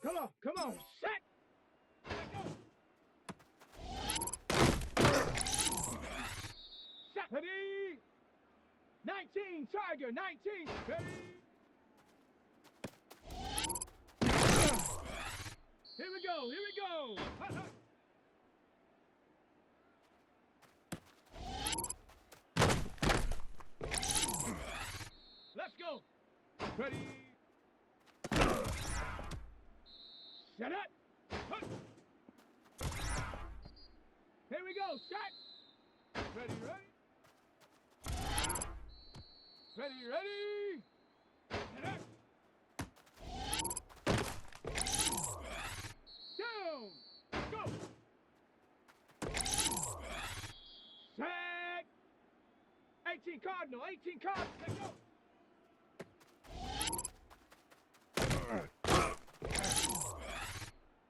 Come on, set! Let go! Set! Ready! 19, Tiger, 19, ready! Here we go, here we go! Hut, hut. Let's go! Ready! Set it! Hut. Here we go, set! Ready, ready? Ready, ready? Set it! Down! Go! Set! 18 Cardinal, 18 Cardinal, let's go!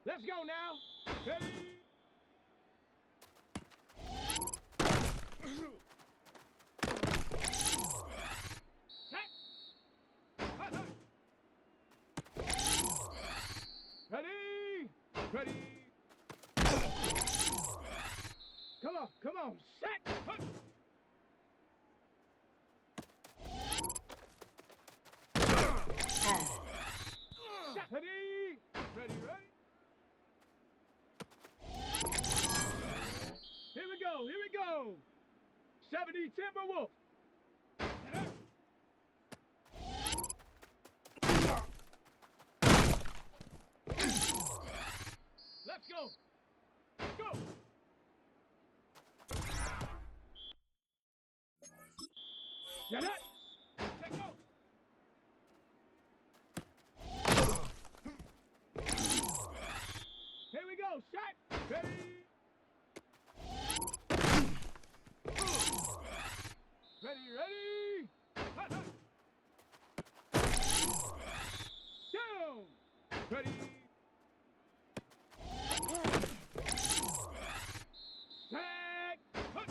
Let's go now! Ready? Set! Hut, hut. Ready? Ready? Come on, set! Hut. Set. Ready? Ready, ready? Here we go, here we go! 70 Timberwolf! Let's go! Go! Set it! Let's go! Here we go, set! Ready? Ready, ready? Hut, hut. Down! Ready? Set! Hut.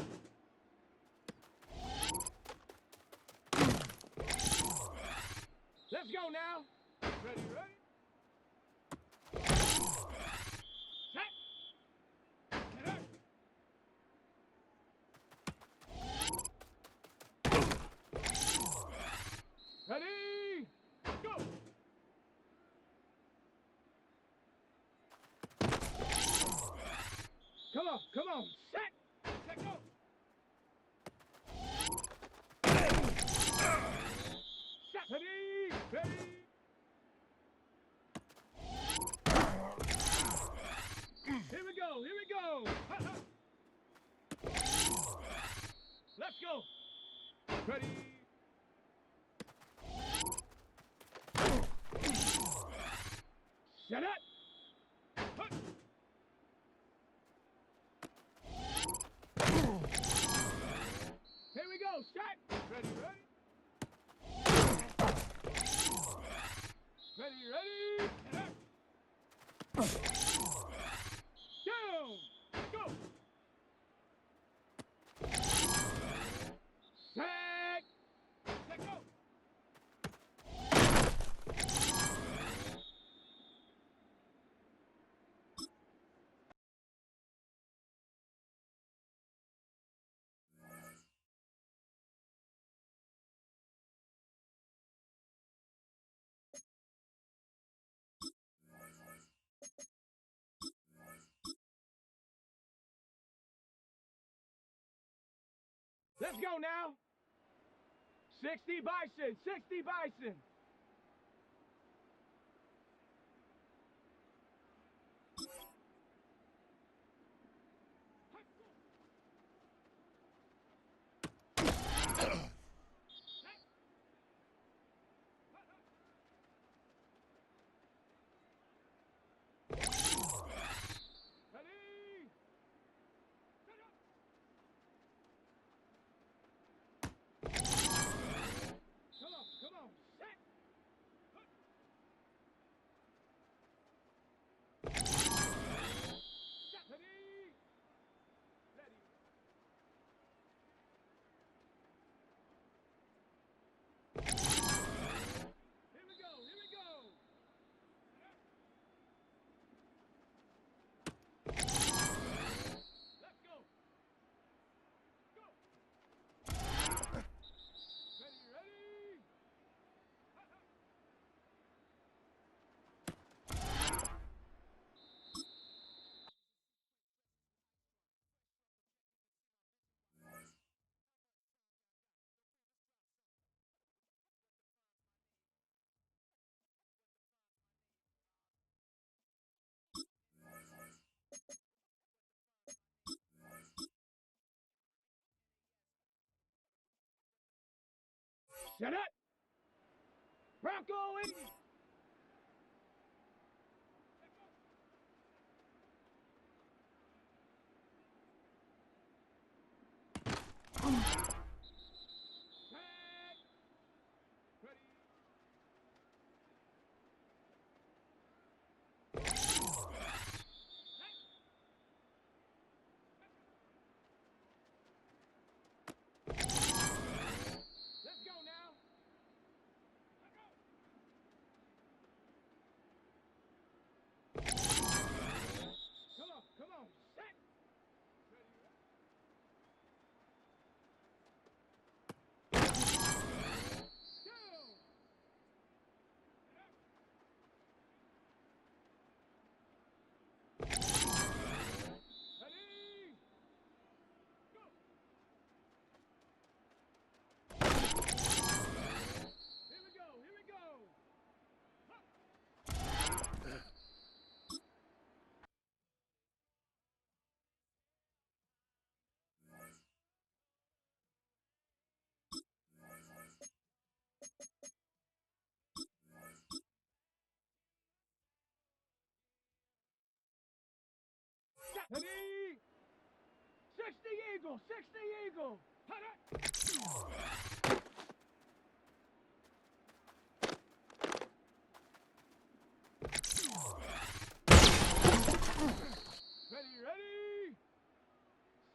Let's go now! Ready, ready? Set! Set up! Ready? Go! Come on, set! Let go! Set! Ready? Ready? Here we go, here we go! Hut, hut. Let's go! Ready? Set it! Hut. Here we go, set! Ready, ready? Ready, ready? Set. Down! Go! Set! Let go! Let's go now! 60 Bison! 60 Bison! Ready? Come on, set! Set up. Bronco 80. Ready? 60 Eagle, 60 Eagle. Ready, ready.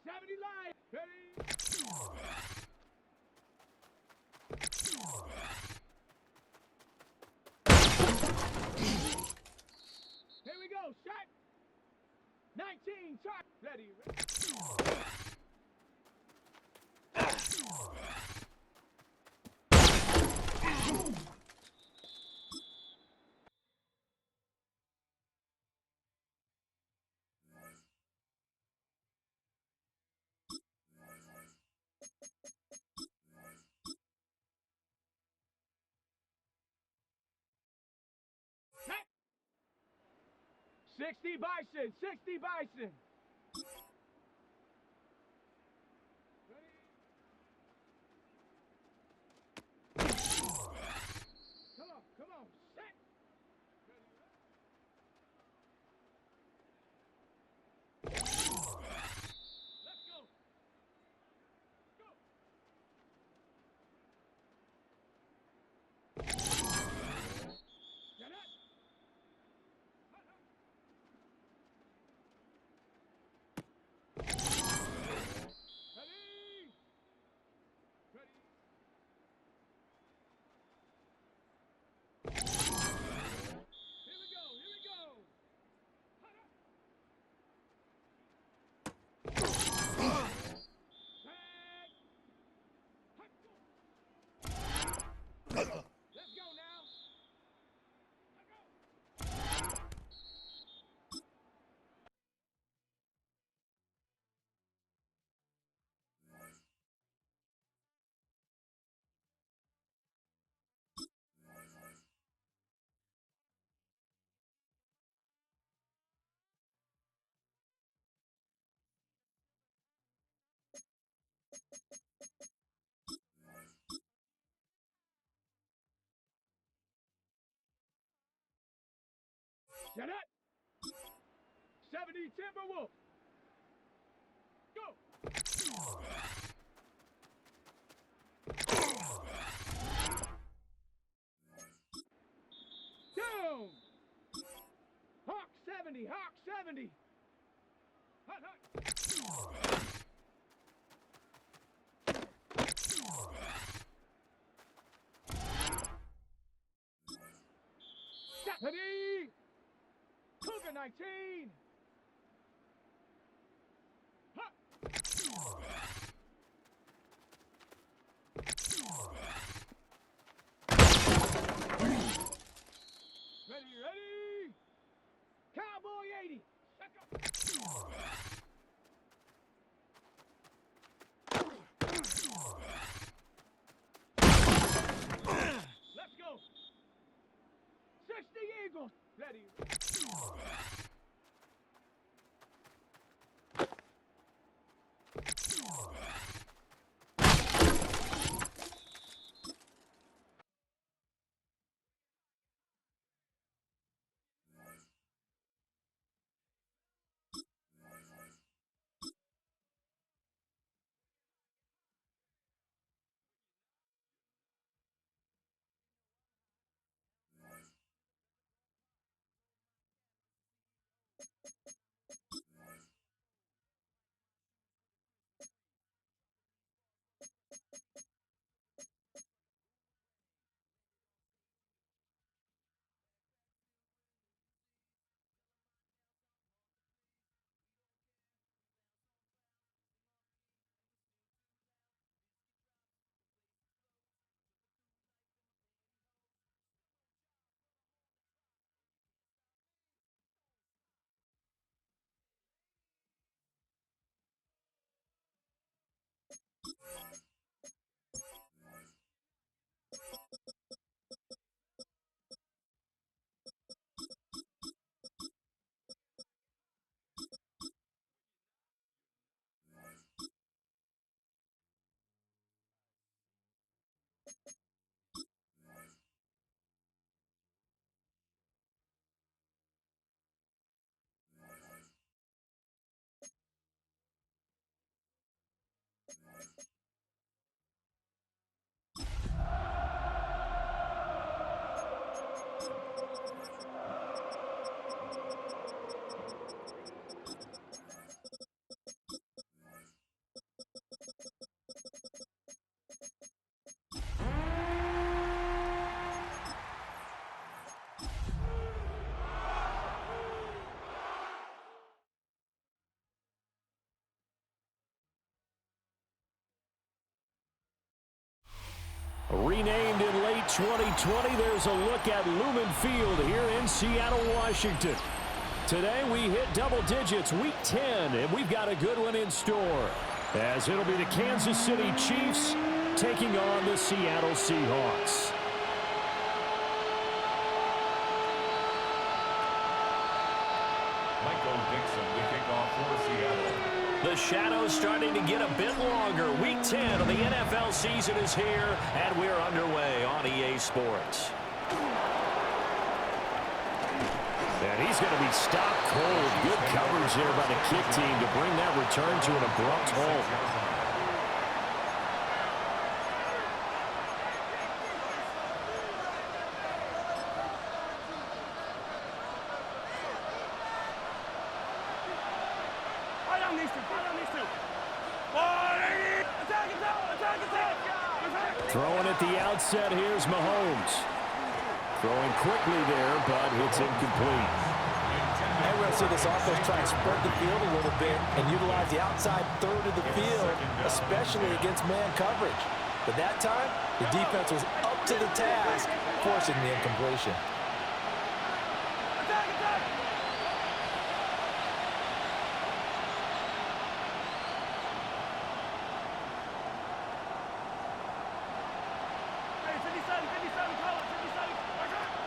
70 line. Ready. Here we go, shot. 19, shot. Ready, ready. Set. 60 Bison, 60 Bison. Come on, set. Let's go. Go. Get up. Ready. Ready. Here we go, here we go. Let's go now. Set up. 70 Timberwolf. Go. Down. Hawk 70, Hawk 70. Hut, hut. Ready. Cougar 19. Huh. Ready, ready. Cowboy 80. Let's go. 60 Eagles. Ready. Renamed in late 2020, there's a look at Lumen Field here in Seattle, Washington. Today we hit double digits, week 10, and we've got a good one in store, as it'll be the Kansas City Chiefs taking on the Seattle Seahawks. The shadow's starting to get a bit longer. Week 10 of the NFL season is here, and we're underway on EA Sports. And he's going to be stopped cold. Good coverage there by the kick team to bring that return to an abrupt halt. Throwing at the outset, here's Mahomes. Throwing quickly there, but it's incomplete. And we're going to see this offense try and spread the field a little bit and utilize the outside third of the field, especially against man coverage. But that time, the defense was up to the task, forcing the incompletion.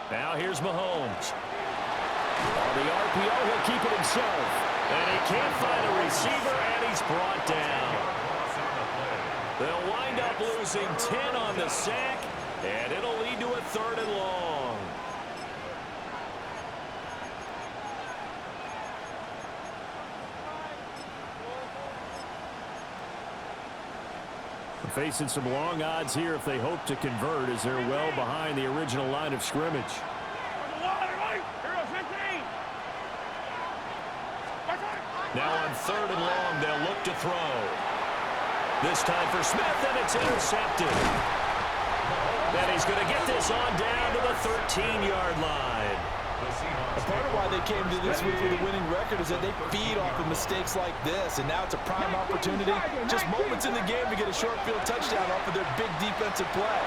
Now here's Mahomes. On the RPO, he'll keep it himself. And he can't find a receiver, and he's brought down. They'll wind up losing 10 on the sack, and it'll lead to a 3rd and long. Facing some long odds here if they hope to convert, as they're well behind the original line of scrimmage. Now on 3rd and long, they'll look to throw. This time for Smith, and it's intercepted. And he's going to get this on down to the 13-yard line. A part of why they came to this week with a winning record is that they feed off of mistakes like this, and now it's a prime opportunity, just moments in the game to get a short field touchdown off of their big defensive play.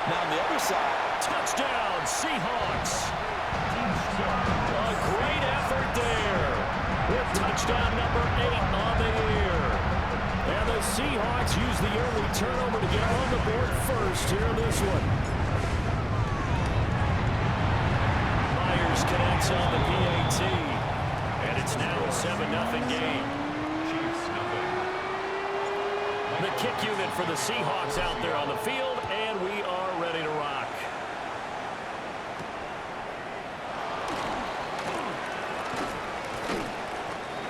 Now on the other side, touchdown Seahawks. A great effort there with touchdown number 8 on the year. And the Seahawks use the early turnover to get on the board first here in this one. Connects on the PAT, and it's now a 7-0 game. The kick unit for the Seahawks out there on the field, and we are ready to rock.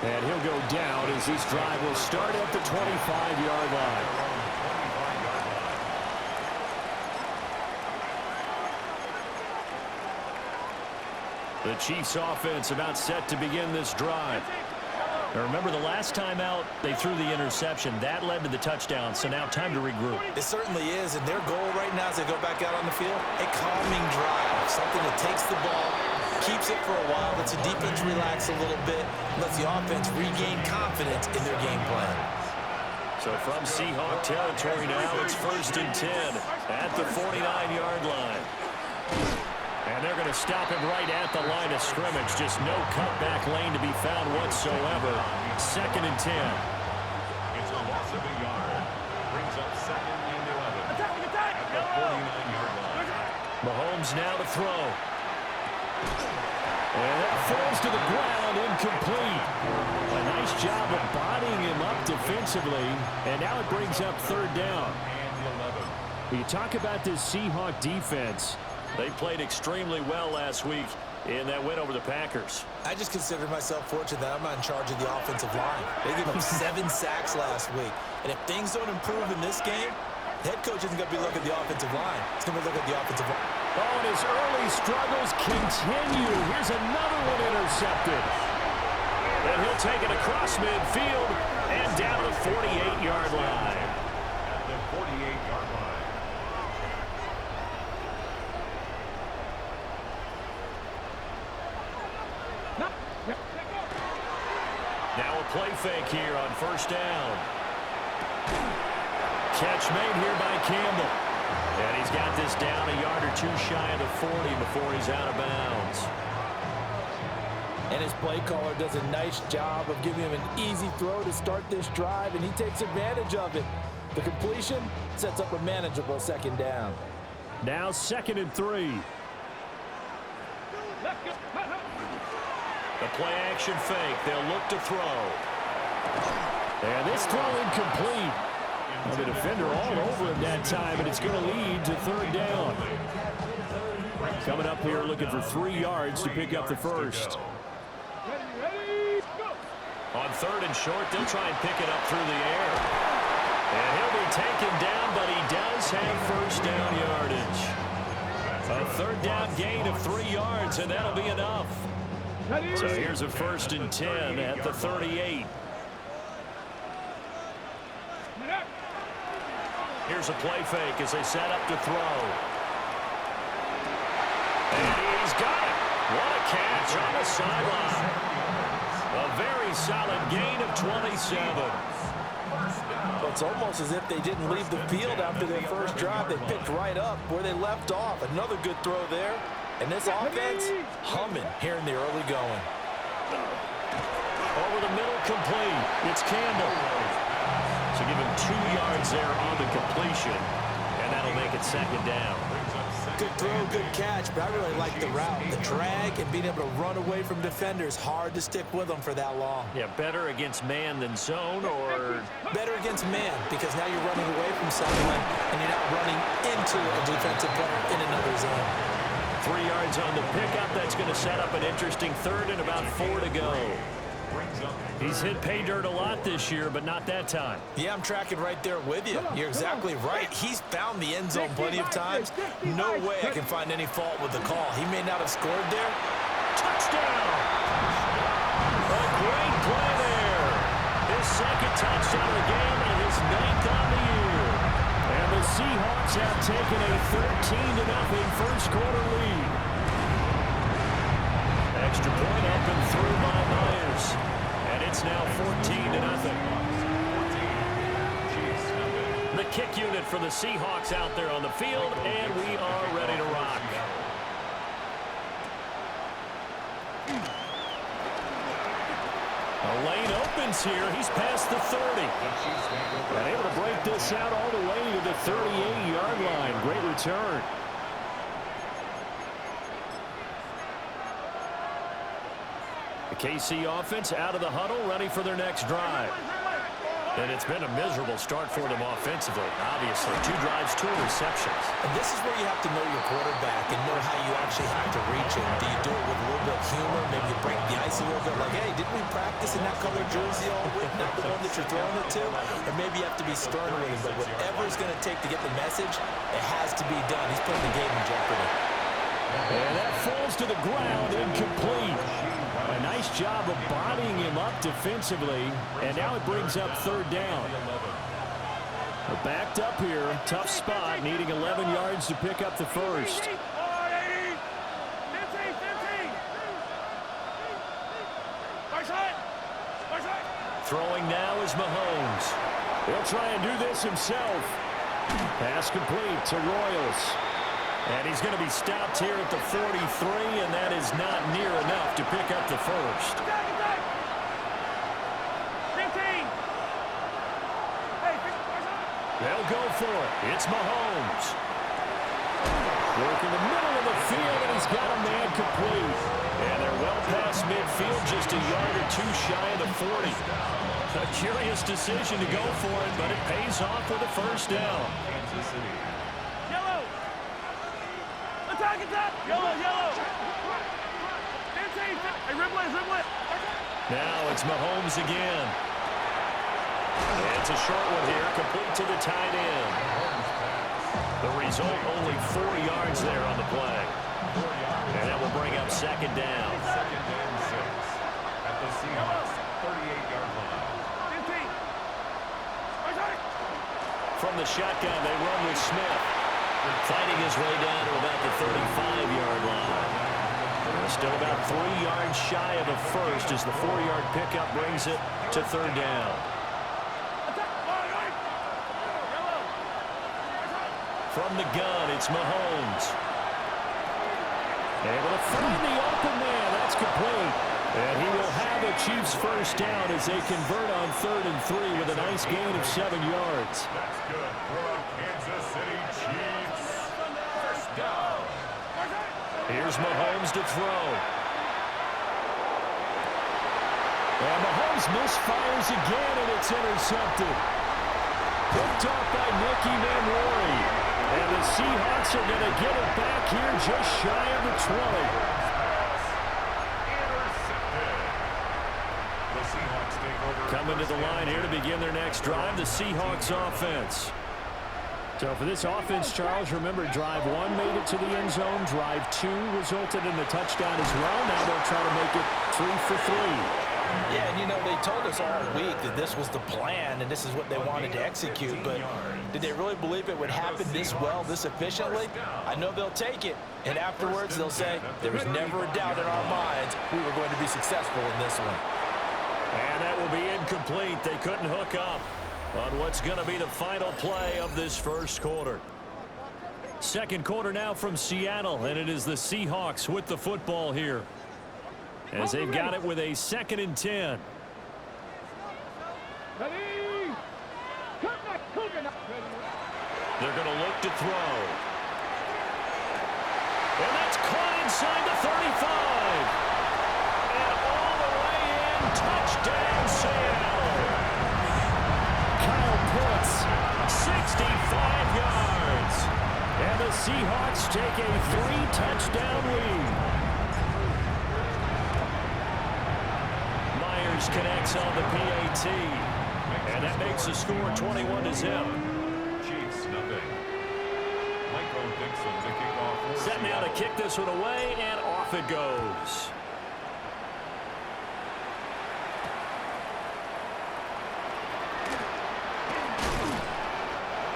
And he'll go down as this drive will start at the 25-yard line. The Chiefs offense about set to begin this drive. Now remember, the last time out, they threw the interception. That led to the touchdown, so now time to regroup. It certainly is, and their goal right now as they go back out on the field, a calming drive, something that takes the ball, keeps it for a while, lets the defense relax a little bit, lets the offense regain confidence in their game plan. So from Seahawk territory now, it's 1st and 10 at the 49-yard line. And they're going to stop him right at the line of scrimmage. Just no cutback lane to be found whatsoever. 2nd and 10. It's a loss of a yard. Brings up 2nd and 11. At the 49-yard line. Mahomes now to throw. And that falls to the ground, incomplete. A nice job of bodying him up defensively. And now it brings up 3rd down. You talk about this Seahawk defense. They played extremely well last week in that win over the Packers. I just consider myself fortunate that I'm not in charge of the offensive line. They gave up 7 sacks last week. And if things don't improve in this game, the head coach isn't going to be looking at the offensive line. He's going to look at the offensive line. Oh, and his early struggles continue. Here's another one intercepted. And he'll take it across midfield and down to the 48-yard line. At the 48-yard line. Now a play fake here on 1st down. Catch made here by Campbell. And he's got this down a yard or two shy of the 40 before he's out of bounds. And his play caller does a nice job of giving him an easy throw to start this drive, and he takes advantage of it. The completion sets up a manageable second down. Now 2nd and 3. The play action fake. They'll look to throw. And this throw incomplete. Well, the defender all over him that time, and it's going to lead to 3rd down. Coming up here looking for 3 yards to pick up the first. On 3rd and short, they'll try and pick it up through the air. And he'll be taken down, but he does have first down yardage. A 3rd down gain of 3 yards, and that'll be enough. So here's a 1st and 10 at the 38. Here's a play fake as they set up to throw. And he's got it. What a catch on the sideline. A very solid gain of 27. Well, it's almost as if they didn't leave the field after their first drive. They picked right up where they left off. Another good throw there. And this offense humming here in the early going. Over the middle, complete. It's Campbell. So give him 2 yards there on the completion, and that'll make it 2nd down. Good throw, good catch, but I really like the route. The drag and being able to run away from defenders. Hard to stick with them for that long. Yeah, better against man than zone, or? Better against man, because now you're running away from someone, and you're not running into a defensive player in another zone. 3 yards on the pickup. That's going to set up an interesting 3rd and about 4 to go. He's hit pay dirt a lot this year, but not that time. Yeah, I'm tracking right there with you. You're exactly right. He's found the end zone plenty of times. No way I can find any fault with the call. He may not have scored there. Touchdown! A great play there. His 2nd touchdown of the game and his 9th on the year. And the Seahawks have taken a 13-0 first quarter lead. Extra point up and through by Myers. And it's now 14-0. The kick unit for the Seahawks out there on the field, and we are ready to rock. A lane opens here. He's past the 30. And able to break this out all the way to the 38-yard line. Great return. The KC offense out of the huddle, ready for their next drive. And it's been a miserable start for them offensively, obviously. 2 drives, 2 interceptions. And this is where you have to know your quarterback and know how you actually have to reach him. Do you do it with a little bit of humor? Maybe you break the ice a little bit, like, hey, didn't we practice in that colored jersey all week? Not the one that you're throwing it to? Or maybe you have to be stern with him. But whatever it's going to take to get the message, it has to be done. He's putting the game in jeopardy. And that falls to the ground, incomplete. A nice job of bodying him up defensively, and now it brings up 3rd down. We're backed up here, tough spot, needing 11 yards to pick up the first. Throwing now is Mahomes. He'll try and do this himself. Pass complete to Royals. And he's going to be stopped here at the 43, and that is not near enough to pick up the first. They'll go for it. It's Mahomes. Work in the middle of the field, and he's got a man complete. And they're well past midfield, just a yard or 2 shy of the 40. A curious decision to go for it, but it pays off with a first down. Kansas City. Yellow. Hey, Rimlet. Now it's Mahomes again. It's a short one here, complete to the tight end. The result, only 4 yards there on the play. And that will bring up 2nd down. 2nd and 6 at the Seahawks 38-yard line. From the shotgun, they run with Smith. Fighting his way down to about the 35-yard line. Still about 3 yards shy of the first as the 4-yard pickup brings it to 3rd down. From the gun, it's Mahomes. Able to find the open man. That's complete. And he will have a Chiefs first down as they convert on 3rd and 3 with a nice gain of 7 yards. That's good for our Kansas City Chiefs. First down. Here's Mahomes to throw. And Mahomes misfires again, and it's intercepted. Picked off by Nicky Manwari. And the Seahawks are going to get it back here just shy of the 20. Coming to the line here to begin their next drive, the Seahawks offense. So for this offense, Charles, remember drive 1 made it to the end zone. Drive 2 resulted in a touchdown as well. Now they'll try to make it 3 for 3. Yeah, and you know, they told us all week that this was the plan and this is what they wanted to execute, but did they really believe it would happen this well, this efficiently? I know they'll take it, and afterwards they'll say, there was never a doubt in our minds we were going to be successful in this one. And that will be incomplete. They couldn't hook up on what's going to be the final play of this first quarter. Second quarter now from Seattle, and it is the Seahawks with the football here, as they've got it with a 2nd and 10. They're going to look to throw. And that's caught inside the 35. And all the way in, touchdown Seattle. Kyle Pitts, 65 yards. And the Seahawks take a 3-touchdown lead. Connects on the PAT, and that makes the score 21-0. Chiefs, nothing. Michael Dixon to kick off. Set now to kick this one away, and off it goes.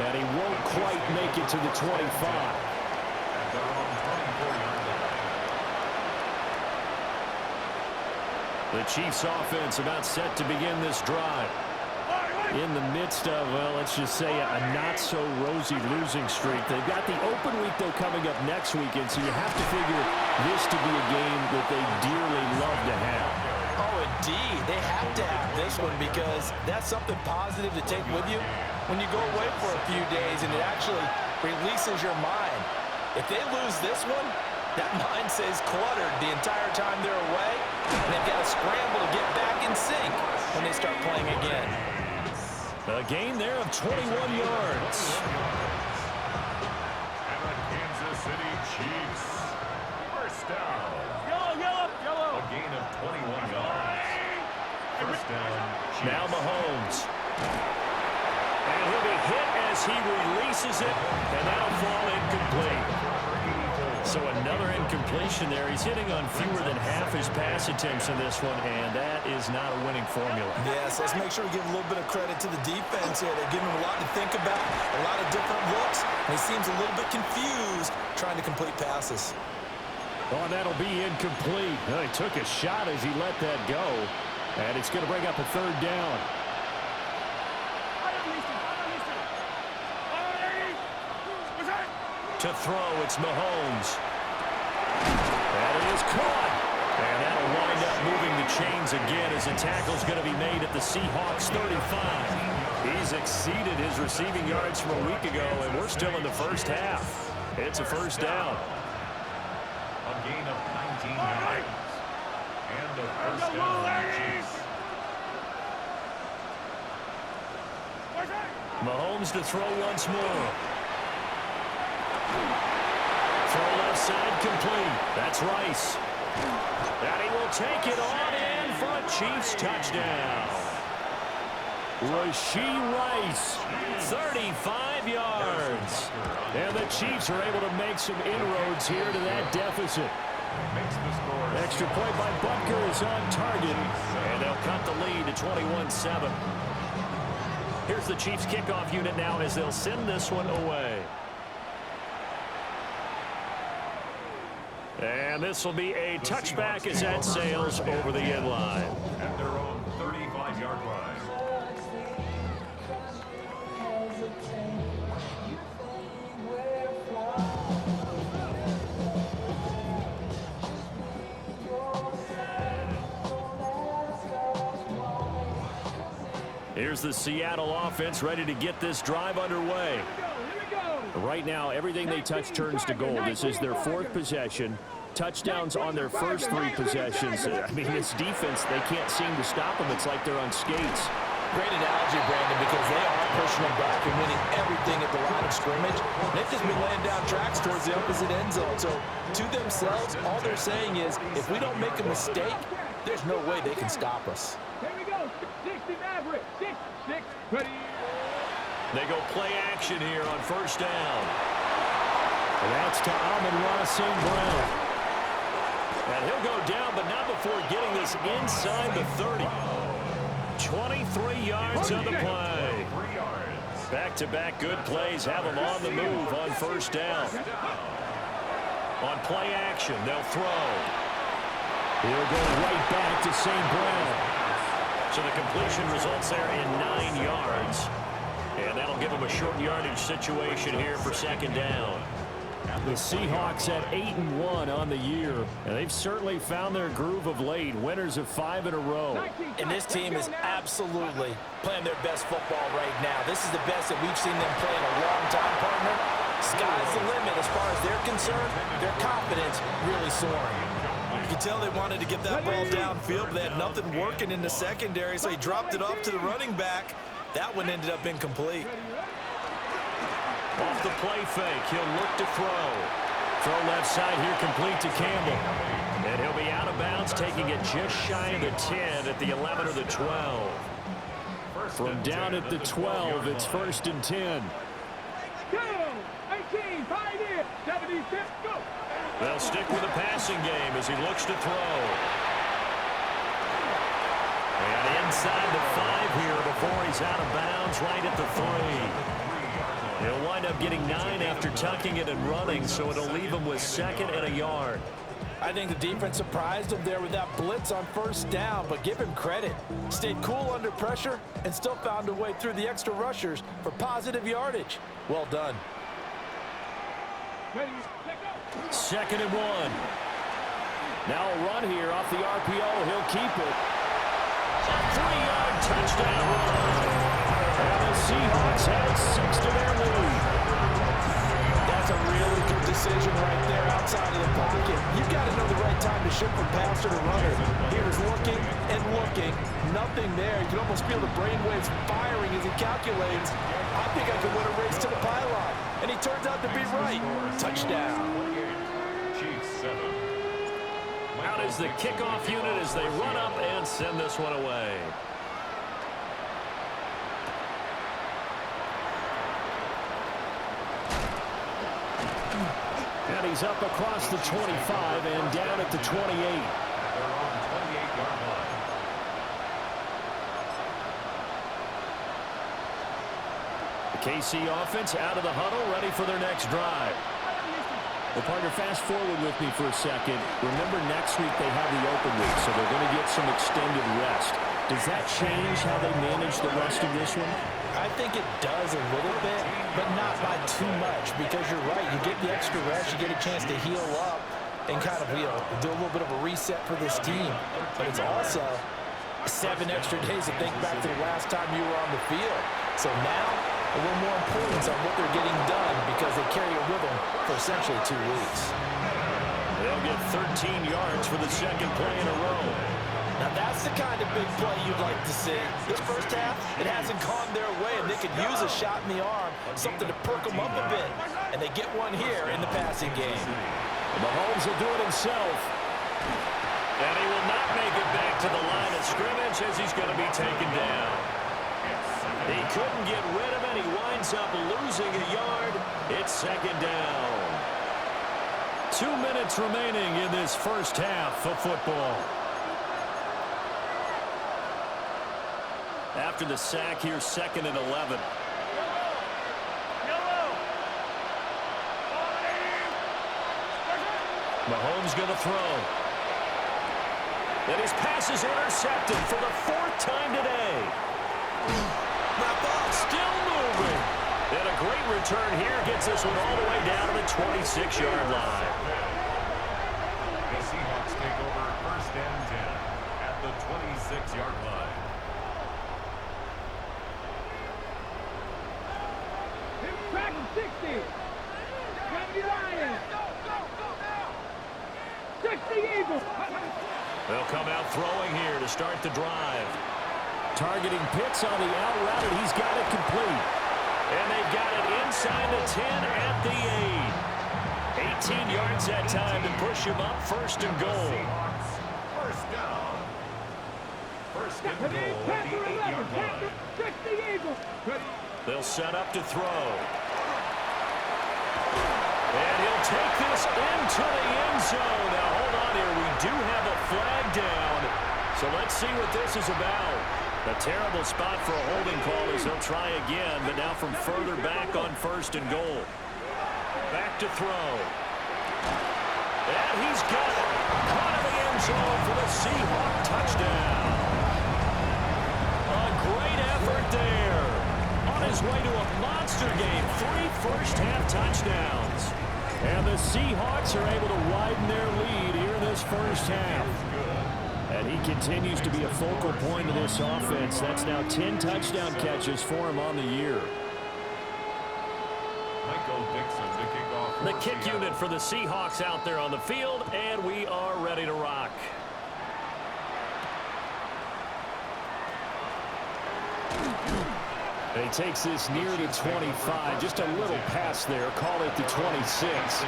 And he won't quite make it to the 25. At their own 24-yard line. The Chiefs offense about set to begin this drive. In the midst of, well, let's just say a not-so-rosy losing streak. They've got the open week, though, coming up next weekend, so you have to figure this to be a game that they dearly love to have. Oh, indeed. They have to have this one because that's something positive to take with you when you go away for a few days, and it actually releases your mind. If they lose this one, that mind stays cluttered the entire time they're away, and they've got to scramble to get back in sync when they start playing again. A gain there of 21 yards. And the Kansas City Chiefs. First down. Yellow. A gain of 21 yards. First down, Chiefs. Now Mahomes. And he'll be hit as he releases it, and that'll fall incomplete. So another incompletion there. He's hitting on fewer than half his pass attempts in this one, and that is not a winning formula. Yes, let's make sure we give a little bit of credit to the defense here. They're giving him a lot to think about, a lot of different looks, and he seems a little bit confused trying to complete passes. Oh, that'll be incomplete. Well, he took a shot as he let that go, and it's going to bring up a 3rd down. To throw, it's Mahomes. That is caught. And that'll wind up moving the chains again as the tackle's going to be made at the Seahawks 35. He's exceeded his receiving yards from a week ago, and we're still in the first half. It's a first down. A gain of 19 yards. And a first down, Chiefs. Mahomes to throw once more. Throw left side complete. That's Rice. And he will take it on in for a Chiefs touchdown. Rashee Rice, 35 yards. And the Chiefs are able to make some inroads here to that deficit. Extra point by Butker is on target. And they'll cut the lead to 21-7. Here's the Chiefs kickoff unit now as they'll send this one away. And this will be a touchback as that sails over the end line. At their own 35-yard line. Here's the Seattle offense ready to get this drive underway. Right now, everything they touch turns to gold. This is their 4th possession. Touchdowns on their first 3 possessions. I mean, this defense, they can't seem to stop them. It's like they're on skates. Great analogy, Brandon, because they are pushing them back and winning everything at the line of scrimmage. They've just been laying down tracks towards the opposite end zone. So, to themselves, all they're saying is, if we don't make a mistake, there's no way they can stop us. Here we go. 60 Maverick. 6, ready. They go play action here on first down. And that's to Amon-Ra St. Brown. And he'll go down, but not before getting this inside the 30. 23 yards on the play. Back-to-back good plays have them on the move on first down. On play action, they'll throw. He'll go right back to St. Brown. So the completion results there in 9 yards. And that'll give them a short yardage situation here for second down. The Seahawks at 8-1 on the year, and they've certainly found their groove of late. Winners of 5 in a row. And this team is absolutely playing their best football right now. This is the best that we've seen them play in a long time, partner. Sky's the limit as far as they're concerned. Their confidence really soaring. You can tell they wanted to get that ball downfield, but they had nothing working in the secondary, so he dropped it off to the running back. That one ended up incomplete. Off the play fake, he'll look to throw. Throw left side here, complete to Campbell. And he'll be out of bounds, taking it just shy of the 10 at the 11 or the 12. From down at the 12, it's 1st and 10. Go! 18, 5 in, 76, go! They'll stick with the passing game as he looks to throw. And inside the 5 here before he's out of bounds, right at the 3. He'll wind up getting 9 after tucking it and running, so it'll leave him with 2nd and a yard. I think the defense surprised him there with that blitz on first down, but give him credit. Stayed cool under pressure and still found a way through the extra rushers for positive yardage. Well done. Ready, let go! 2nd and 1. Now a run here off the RPO. He'll keep it. 3-yard touchdown run. And the Seahawks add 6 to their lead. That's a really good decision right there outside of the pocket. You've got to know the right time to shift from passer to runner. He was looking and looking. Nothing there. You can almost feel the brainwaves firing as he calculates. I think I can win a race to the pylon. And he turns out to be right. Touchdown. Chiefs 7. Out is the kickoff unit as they run up and send this one away. And he's up across the 25 and down at the 28. They're on the 28-yard line. The KC offense out of the huddle, ready for their next drive. Well, partner, fast forward with me for a second. Remember, next week they have the open week, so they're going to get some extended rest. Does that change how they manage the rest of this one? I think it does a little bit, but not by too much, because you're right. You get the extra rest, you get a chance to heal up and kind of, do a little bit of a reset for this team. But it's also 7 extra days to think back to the last time you were on the field. So now, a little more importance on what they're getting done because they carry it with them for essentially 2 weeks. They'll get 13 yards for the 2nd play in a row. Now that's the kind of big play you'd like to see. This first half, it hasn't gone their way, and they could use a shot in the arm, something to perk them up a bit. And they get one here in the passing game. Mahomes will do it himself. And he will not make it back to the line of scrimmage as he's going to be taken down. He couldn't get rid of it. He winds up losing a yard. It's 2nd down. 2 minutes remaining in this first half of football. After the sack here, 2nd and 11. Mahomes going to throw. And his pass is intercepted for the 4th time today. That ball still moving. And a great return here gets this one all the way down to the 26-yard line. The Seahawks take over 1st and 10 at the 26-yard line. 60. 70 Lions. 60 Eagles. They'll come out throwing here to start the drive. Targeting Pitts on the out route, and he's got it complete. And they've got it inside the 10 at the 8. 18 yards that time to push him up, first and goal. First down. First and goal at the 8-yard line. 60 Eagles. They'll set up to throw. And he'll take this into the end zone. Now, hold on here. We do have a flag down. So let's see what this is about. A terrible spot for a holding call as they'll try again, but now from further back on first and goal. Back to throw. And he's got it. Caught in the end zone for the Seahawk touchdown. A great effort there. On his way to a monster game. 3 first-half touchdowns. And the Seahawks are able to widen their lead here in this first half. And he continues to be a focal point of this offense. That's now 10 touchdown catches for him on the year. The kick unit for the Seahawks out there on the field, and we are ready to rock. And he takes this near the 25. Just a little pass there. Call it the 26.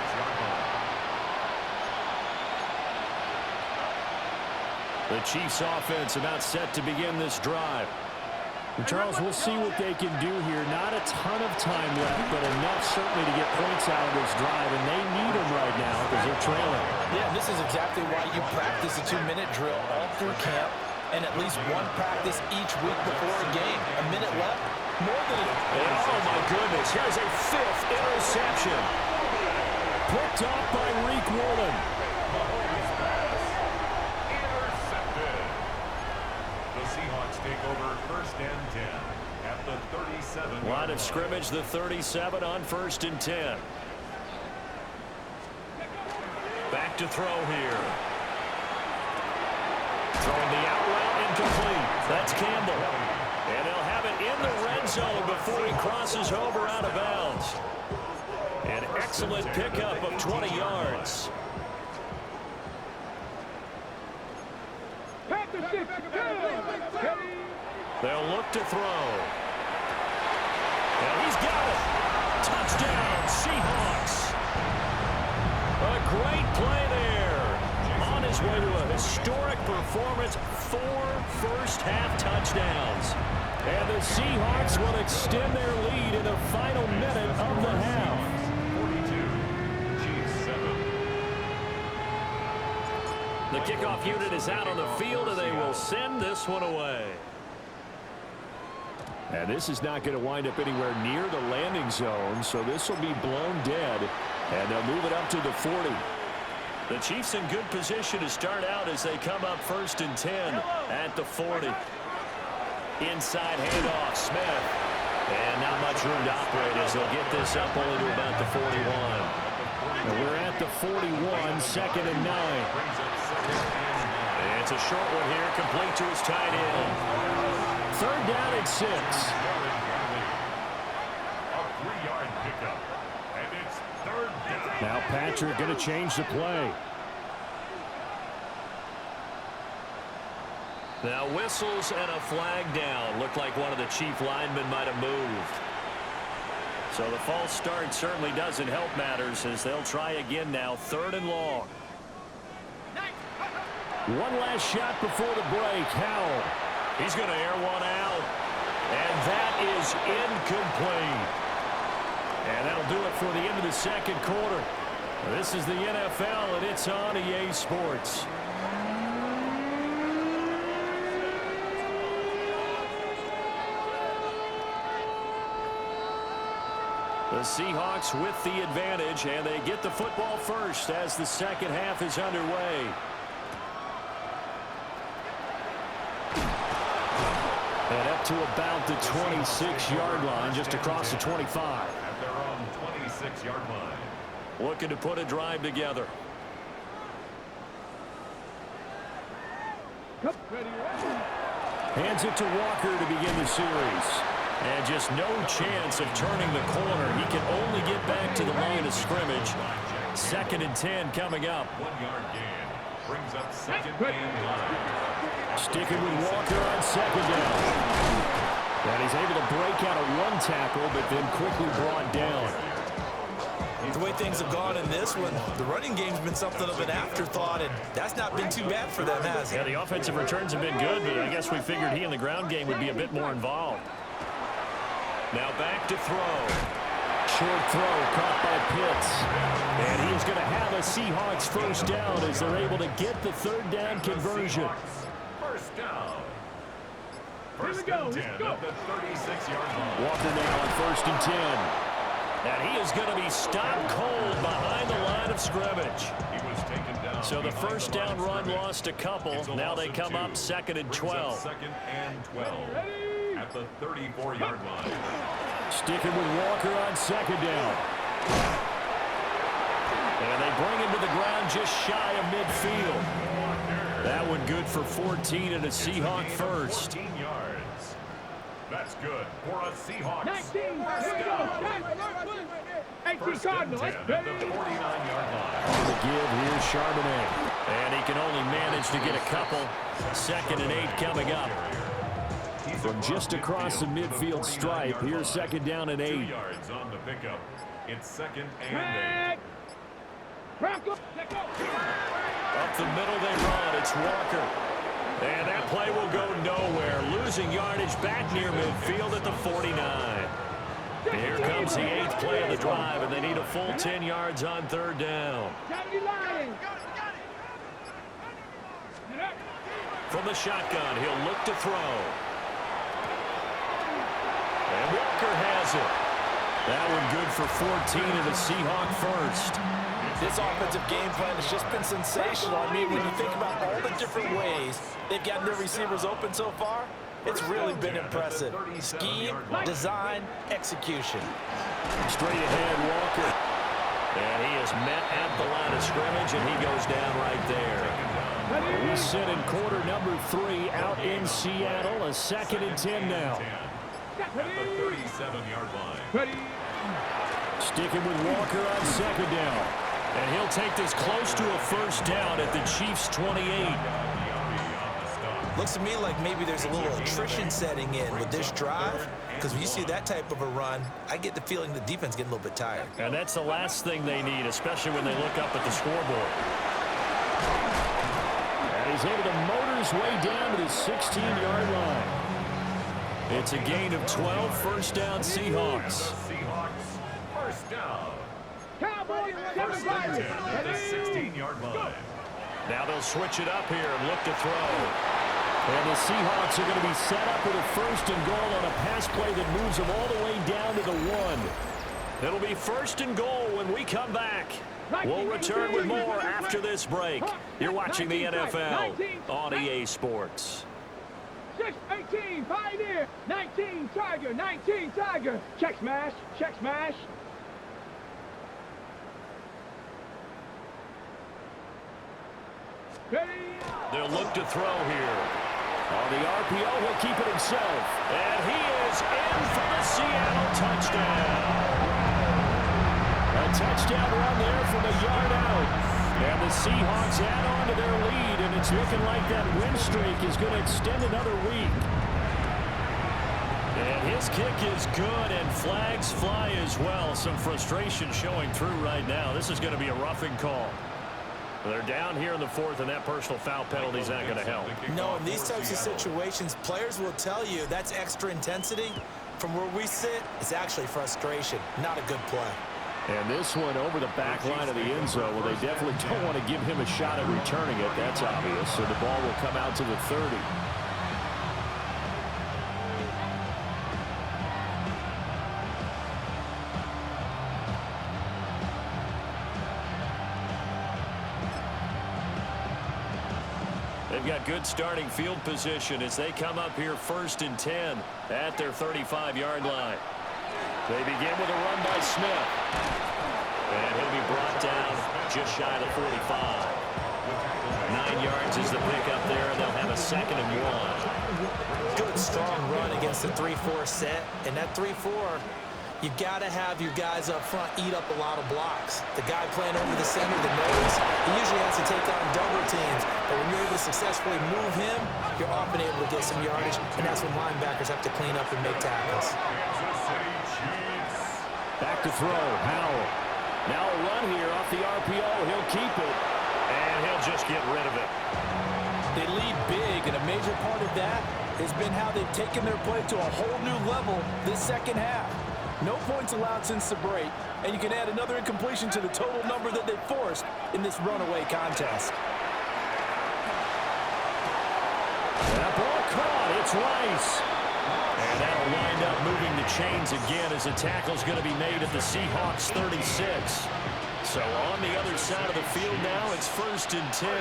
The Chiefs offense about set to begin this drive. And Charles, we'll see what they can do here. Not a ton of time left, but enough certainly to get points out of this drive, and they need them right now because they're trailing. Yeah, this is exactly why you practice a 2-minute drill all through camp and at least one practice each week before a game. A minute left, more than enough. Oh, my goodness. Here's a 5th interception. Picked off by Reek Woolen. Take over first and 10 at the 37. Line of scrimmage, the 37 on first and 10. Back to throw here. Throwing the out route incomplete. That's Campbell. And they'll have it in the red zone before he crosses over out of bounds. An excellent pickup of 20 yards. They'll look to throw. And he's got it. Touchdown, Seahawks. A great play there. On his way to a historic performance, 4 first-half touchdowns. And the Seahawks will extend their lead in the final minute of the half. 42, Chiefs 7. The kickoff unit is out on the field, and they will send this one away. And this is not going to wind up anywhere near the landing zone, so this will be blown dead, and they'll move it up to the 40. The Chiefs in good position to start out as they come up first and 10 at the 40. Inside handoff, Smith. And not much room to operate as they'll get this up only to about the 41. And we're at the 41, second and 9. And it's a short one here, complete to his tight end. Third down and 6. A 3-yard pickup. And it's third down. Now Patrick going to change the play. Now whistles and a flag down. Looked like one of the Chief linemen might have moved. So the false start certainly doesn't help matters as they'll try again now. Third and long. One last shot before the break. Howell. He's going to air one out. And that is incomplete. And that'll do it for the end of the second quarter. This is the NFL, and it's on EA Sports. The Seahawks with the advantage, and they get the football first as the second half is underway. And up to about the 26-yard line, just across the 25. At their own 26-yard line. Looking to put a drive together. Hands it to Walker to begin the series. And just no chance of turning the corner. He can only get back to the line of scrimmage. 2nd and 10 coming up. 1 yard gain. Brings up 2nd and 9. Sticking with Walker on 2nd down. And he's able to break out of 1 tackle, but then quickly brought down. The way things have gone in this one, the running game's been something of an afterthought, and that's not been too bad for them, has it? Yeah, the offensive returns have been good, but I guess we figured he in the ground game would be a bit more involved. Now back to throw. Short throw caught by Pitts. And he is going to have a Seahawks first down as they're able to get the 3rd down conversion. First down. Here we go. Let's go. At the 36-yard line. Walker now on 1st and 10. And he is going to be stopped cold behind the line of scrimmage. He was taken down. So the first down run lost a couple. Now they come up 2nd and 12. 2nd and 12. At the 34-yard line. Sticking with Walker on 2nd down. And they bring him to the ground just shy of midfield. That one good for 14 and a Seahawk first. 14 yards. That's good for a Seahawks. 19. Here we go. 18 Cardinals. At the 49-yard line. On the give, here's Charbonnet. And he can only manage to get a couple. 2nd and 8 coming up. From just across the midfield stripe, here's 2nd down and 8. 2 yards on the pickup. It's 2nd and 8. Up the middle they run. It's Walker. And that play will go nowhere. Losing yardage back near midfield at the 49. Here comes the 8th play of the drive, and they need a full 10 yards on 3rd down. From the shotgun, he'll look to throw. And Walker has it. That one good for 14 and a Seahawk first. This offensive game plan has just been sensational. I mean, when you think about all the different ways they've gotten their receivers open so far, it's really been impressive. Scheme, design, execution. Straight ahead, Walker. And he is met at the line of scrimmage, and he goes down right there. We sit in quarter number 3 out in Seattle. A 2nd and 10 now. At the 37-yard line. Sticking with Walker on 2nd down. And he'll take this close to a first down at the Chiefs' 28. Looks to me like maybe there's a little attrition setting in with this drive, because when you see that type of a run, I get the feeling the defense getting a little bit tired. And that's the last thing they need, especially when they look up at the scoreboard. And he's able to motor his way down to the 16-yard line. It's a gain of 12, first down Seahawks. Seahawks, first down. Cowboys, First and 10 at the 16-yard line. Now they'll switch it up here and look to throw. And the Seahawks are going to be set up with a 1st and goal on a pass play that moves them all the way down to the 1. It'll be 1st and goal when we come back. We'll return with more after this break. You're watching the NFL on EA Sports. 18, Pioneer, 19, Tiger, 19, Tiger. Check smash, check smash. Ready? They'll look to throw here. On the RPO, he'll keep it himself. And he is in for the Seattle touchdown. A touchdown run there from a yard out. And the Seahawks add on to their lead, and it's looking like that win streak is going to extend another week. And his kick is good, and flags fly as well. Some frustration showing through right now. This is going to be a roughing call. They're down here in the 4th, and that personal foul penalty is not going to help. No, in these types of situations, players will tell you that's extra intensity. From where we sit, it's actually frustration, not a good play. And this one over the back line of the end zone. Well, they definitely don't want to give him a shot at returning it. That's obvious. So the ball will come out to the 30. They've got good starting field position as they come up here 1st and 10 at their 35-yard line. They begin with a run by Smith. And he'll be brought down just shy of the 45. 9 yards is the pickup there, and they'll have a 2nd and 1. Good, strong run against against the 3-4 set, and that 3-4, you got to have your guys up front eat up a lot of blocks. The guy playing over the center, the nose, he usually has to take on double teams. But when you're able to successfully move him, you're often able to get some yardage, and that's when linebackers have to clean up and make tackles. Back to throw, Howell. Now a run here off the RPO. He'll keep it, and he'll just get rid of it. They lead big, and a major part of that has been how they've taken their play to a whole new level this second half. No points allowed since the break, and you can add another incompletion to the total number that they forced in this runaway contest. That ball caught. It's Rice. And that'll wind up moving the chains again as the tackle's going to be made at the Seahawks 36. So on the other side of the field now, it's 1st and 10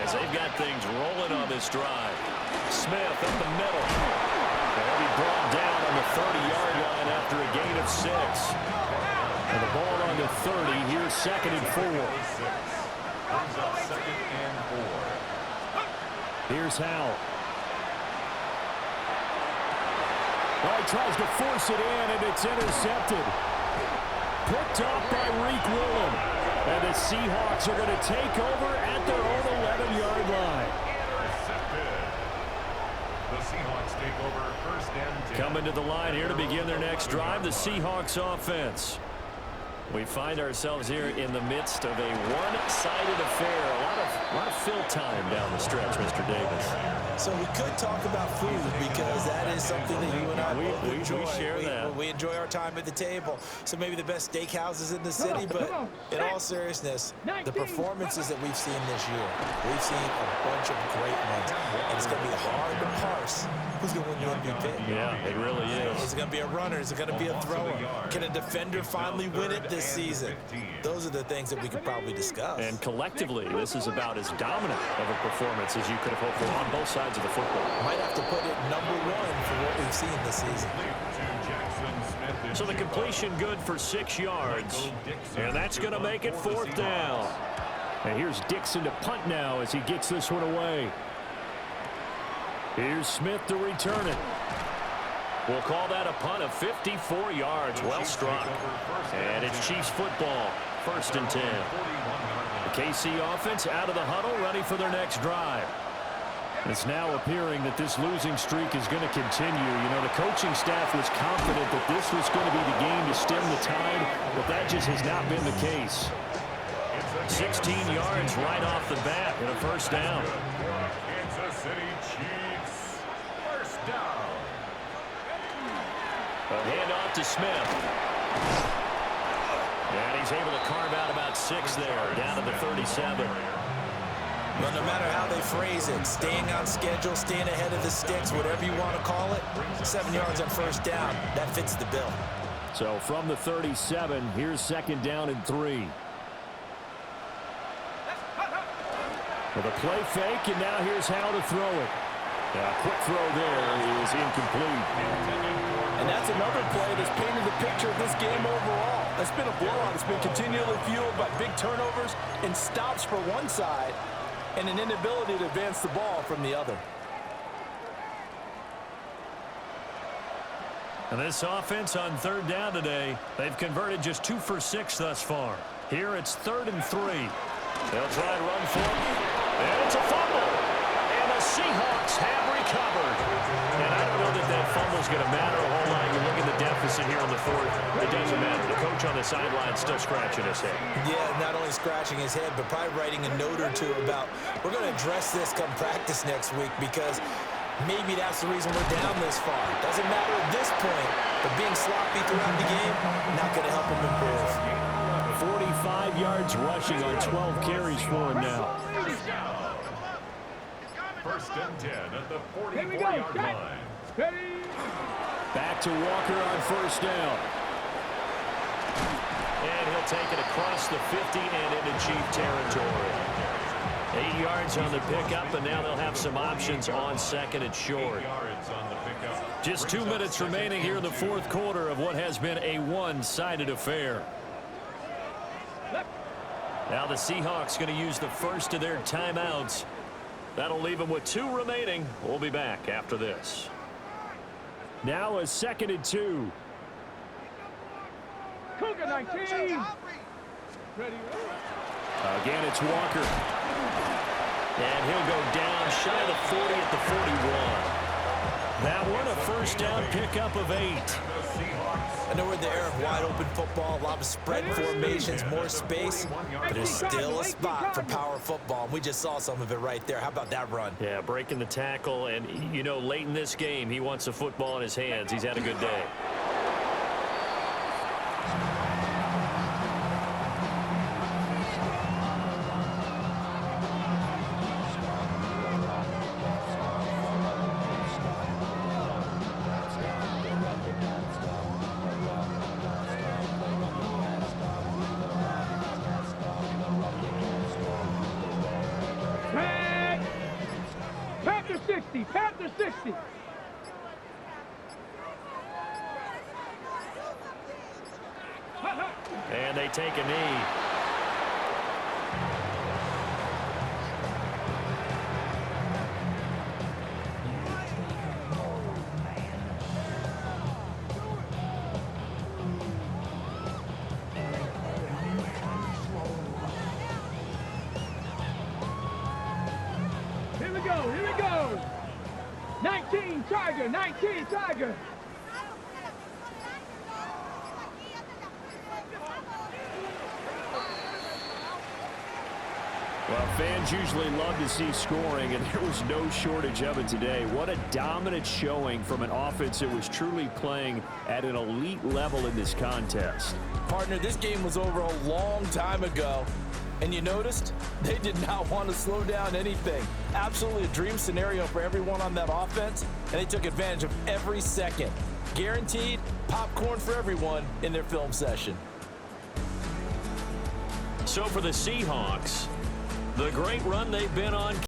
as they've got things rolling on this drive. Smith up the middle. They'll be brought down on the 30-yard line after a gain of 6. And the ball on the 30. Here's 2nd and 4. Here's Howell. Well, he tries to force it in, and it's intercepted. Picked off by Reek Willem. And the Seahawks are going to take over at their own 11-yard line. The Seahawks take over 1st and 10. Coming to the line here to begin their next drive, the Seahawks offense. We find ourselves here in the midst of a one-sided affair. A lot of fill time down the stretch, Mr. Davis. So we could talk about food because that is something that you and I both enjoy. We share that. We enjoy our time at the table. So maybe the best steakhouses in the city, but in all seriousness, the performances that we've seen this year, we've seen a bunch of great ones. And it's going to be hard to parse who's going to win the MVP. Yeah, it really is. Is it going to be a runner? Is it going to be a thrower? Can a defender finally win it this season? Those are the things that we could probably discuss. And collectively, this is about as dominant of a performance as you could have hoped for on both sides of the football. Might have to put it #1 for what we've seen this season. So the completion good for 6 yards. And that's going to make it 4th down. And here's Dixon to punt now as he gets this one away. Here's Smith to return it. We'll call that a punt of 54 yards. Well struck. And it's Chiefs football. 1st and 10. The KC offense out of the huddle, ready for their next drive. It's now appearing that this losing streak is going to continue. You know, the coaching staff was confident that this was going to be the game to stem the tide, but that just has not been the case. 16 yards right off the bat and a 1st down. Kansas City Chiefs. 1st down. A handoff to Smith. And he's able to carve out about 6 there, down to the 37. Well, no matter how they phrase it, staying on schedule, staying ahead of the sticks, whatever you want to call it, 7 yards on 1st down, that fits the bill. So from the 37, here's 2nd down and 3. With a play fake, and now here's how to throw it. A quick throw there is incomplete. And that's another play that's painted the picture of this game overall. It's been a blowout. It's been continually fueled by big turnovers and stops for one side and an inability to advance the ball from the other. And this offense on 3rd down today, they've converted just 2 for 6 thus far. Here it's 3rd and 3. They'll try and run for it. And it's a fumble. And the Seahawks have recovered. And I don't know that that fumble's going to matter a whole lot. You look at the deficit here in the 4th. It doesn't matter. The coach on the sideline still scratching his head. Yeah, not only scratching his head, but probably writing a note or two about, we're going to address this come practice next week because maybe that's the reason we're down this far. Doesn't matter at this point, but being sloppy throughout the game, not going to help him improve. 45 yards rushing on 12 carries for him now. 1st and 10 at the 44-yard line. Back to Walker on 1st down. And he'll take it across the 50 and into Chief territory. 8 yards on the pickup, and now they'll have some options on 2nd and short. 8 yards on the pickup. Just 2 minutes remaining here in the 4th quarter of what has been a one-sided affair. Now the Seahawks going to use the first of their timeouts. That'll leave them with 2 remaining. We'll be back after this. Now a 2nd and 2. Cougar 19. Ready. Again, it's Walker. And he'll go down shy of the 40 at the 41. That one, a first down pickup of 8. I know we're in the era of wide open football, a lot of spread formations, more space, but there's still a spot for power football. And we just saw some of it right there. How about that run? Yeah, breaking the tackle, and, you know, late in this game, he wants the football in his hands. He's had a good day. Panther 60, Panther 60. And they take a knee. Here we go. 19 Tiger, 19 Tiger. Well, fans usually love to see scoring, and there was no shortage of it today. What a dominant showing from an offense that was truly playing at an elite level in this contest. Partner, this game was over a long time ago, and you noticed they did not want to slow down anything. Absolutely a dream scenario for everyone on that offense, and they took advantage of every second. Guaranteed popcorn for everyone in their film session. So for the Seahawks, the great run they've been on